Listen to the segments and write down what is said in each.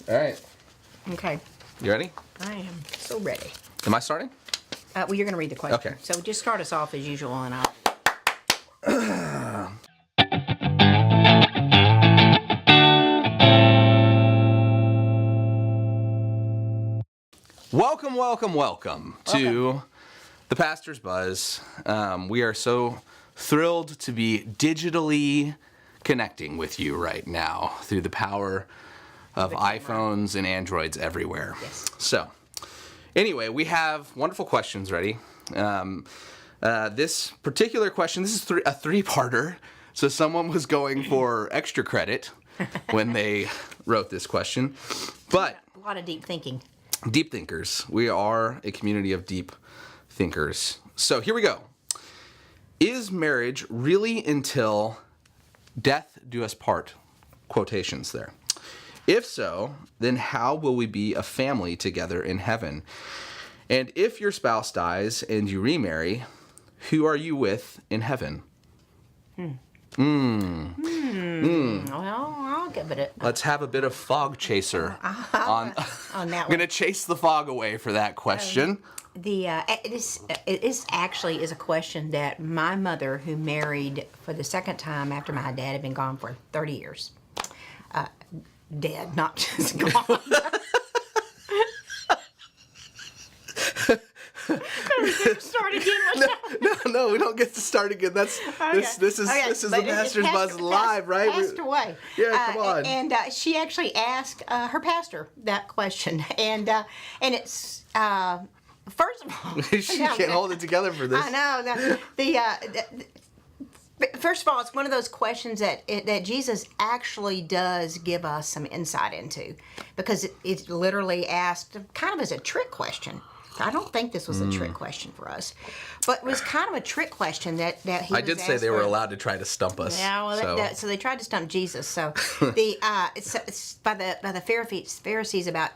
All right. Okay. You ready? I am so ready. Am I starting? Well, you're going to read the question. Okay. So just start us off as usual, and I'll... Welcome to the Pastor's Buzz. We are so thrilled to be digitally connecting with you right now through the power of iPhones and Androids everywhere. Yes. So, anyway, we have wonderful questions ready. This particular question, this is a three-parter. So someone was going for extra credit when they wrote this question. But A lot of deep thinking. deep thinkers. We are a community of deep thinkers. So here we go. Is marriage really until death do us part? Quotations there. If so, then how will we be a family together in heaven? And if your spouse dies and you remarry, who are you with in heaven? Well, I'll give it a... Let's have a bit of fog chaser on that I'm one. going to chase the fog away for that question. It actually is a question that my mother, who married for the second time after my dad had been gone for 30 years, dead, not just gone. Start again. No, we don't get to start again. That's this is the Pastor's Buzz live, right? Passed away. Yeah, come on. And she actually asked her pastor that question, and it's first of all, She can't hold it together for this. I know first of all, it's one of those questions that Jesus actually does give us some insight into, because it's literally asked kind of as a trick question. I don't think this was a trick question for us, but it was kind of a trick question that he. I did say they were allowed to try to stump us. Yeah, well, so they tried to stump Jesus. So it's by the Pharisees about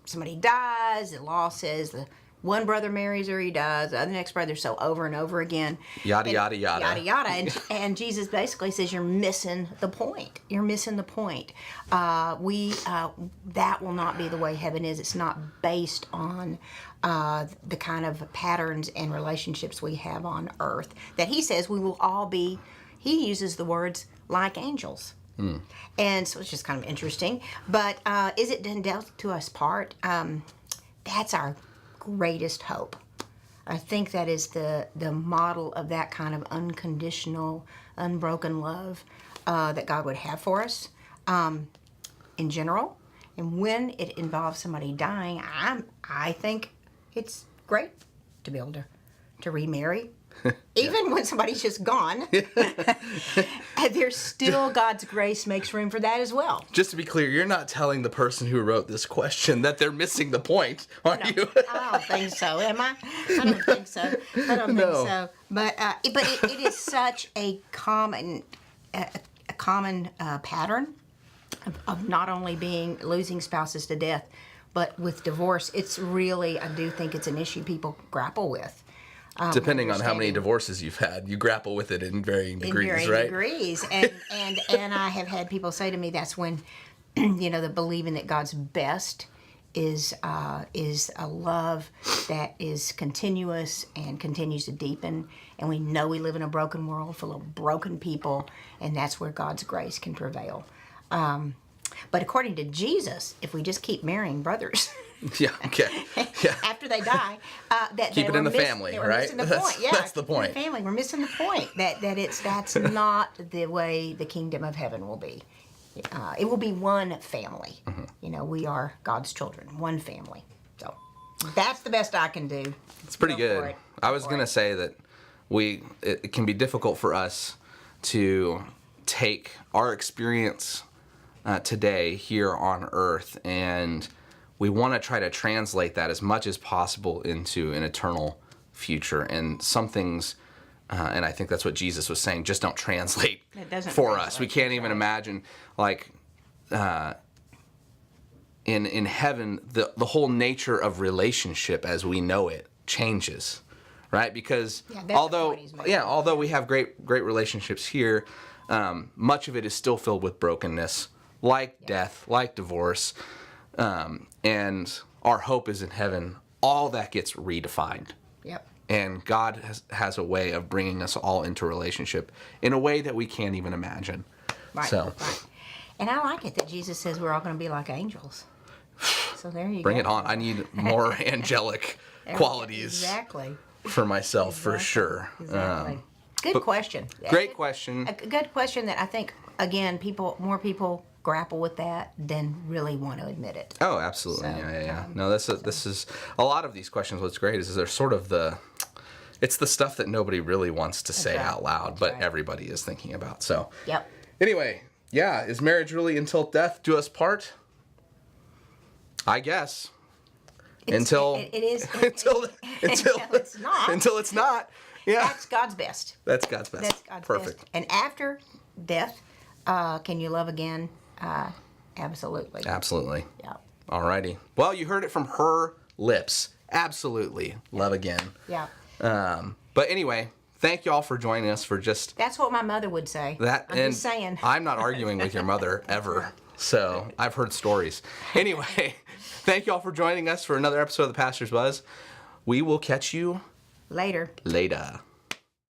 somebody dies, the law says the one brother marries or he dies, the next brother, so over and over again. Yada, yada. Yada, yada. And Jesus basically says, you're missing the point. You're missing the point. That will not be the way heaven is. It's not based on the kind of patterns and relationships we have on earth. That he says we will all be, he uses the words, like angels. And so it's just kind of interesting. But is it done dealt to us part? That's our greatest hope. I think that is the model of that kind of unconditional, unbroken love that God would have for us in general. And when it involves somebody dying, I think it's great to be able to remarry. Even when somebody's just gone, there's still God's grace makes room for that as well. Just to be clear, you're not telling the person who wrote this question that they're missing the point, are you? I don't think so. Am I? I don't think so. I don't think so. But it is such a common pattern of not only losing spouses to death, but with divorce, it's really, I do think it's an issue people grapple with. Depending on how many divorces you've had, you grapple with it in varying degrees, right? Degrees. And I have had people say to me, that's when, the believing that God's best is a love that is continuous and continues to deepen. And we know we live in a broken world full of broken people, and that's where God's grace can prevail. But according to Jesus, if we just keep marrying brothers... Yeah, okay. Yeah. After they die, keep it in the family, right? We're missing the point. Yeah, that's the point. In the family, we're missing the point that's not the way the kingdom of heaven will be. It will be one family. Mm-hmm. We are God's children, one family. So that's the best I can do. It's pretty good. I was gonna say that it can be difficult for us to take our experience today here on Earth, and we want to try to translate that as much as possible into an eternal future. And some things, and I think that's what Jesus was saying, just don't translate for us. We can't even imagine, like, in heaven, the whole nature of relationship as we know it changes, right? Because although we have great relationships here, much of it is still filled with brokenness, like death, like divorce, and our hope is in heaven. All that gets redefined. Yep. And God has a way of bringing us all into relationship in a way that we can't even imagine. Right. So, right. And I like it that Jesus says we're all going to be like angels. So there you bring go. it on. I need more angelic qualities Exactly. for myself, for sure. Exactly. Good question. Great question. A good question that I think, again, more people grapple with that than really want to admit it. Oh, absolutely. So, Yeah. No, this is a lot of these questions. What's great is they're sort of it's the stuff that nobody really wants to say right. out loud, That's but right. everybody is thinking about. So, Yep. anyway, yeah, is marriage really until death do us part? I guess. It is until it's not. Until it's not. Yeah. That's God's best. That's God's best. That's God's Perfect. best. And after death, can you love again? Absolutely. Absolutely. Yeah. Alrighty. Well, you heard it from her lips. Absolutely. Love again. Yeah. But anyway, thank y'all for joining us for just That's what my mother would say. that. I'm And just saying. I'm not arguing with your mother ever. So I've heard stories. Anyway, thank y'all for joining us for another episode of the Pastor's Buzz. We will catch you Later. later.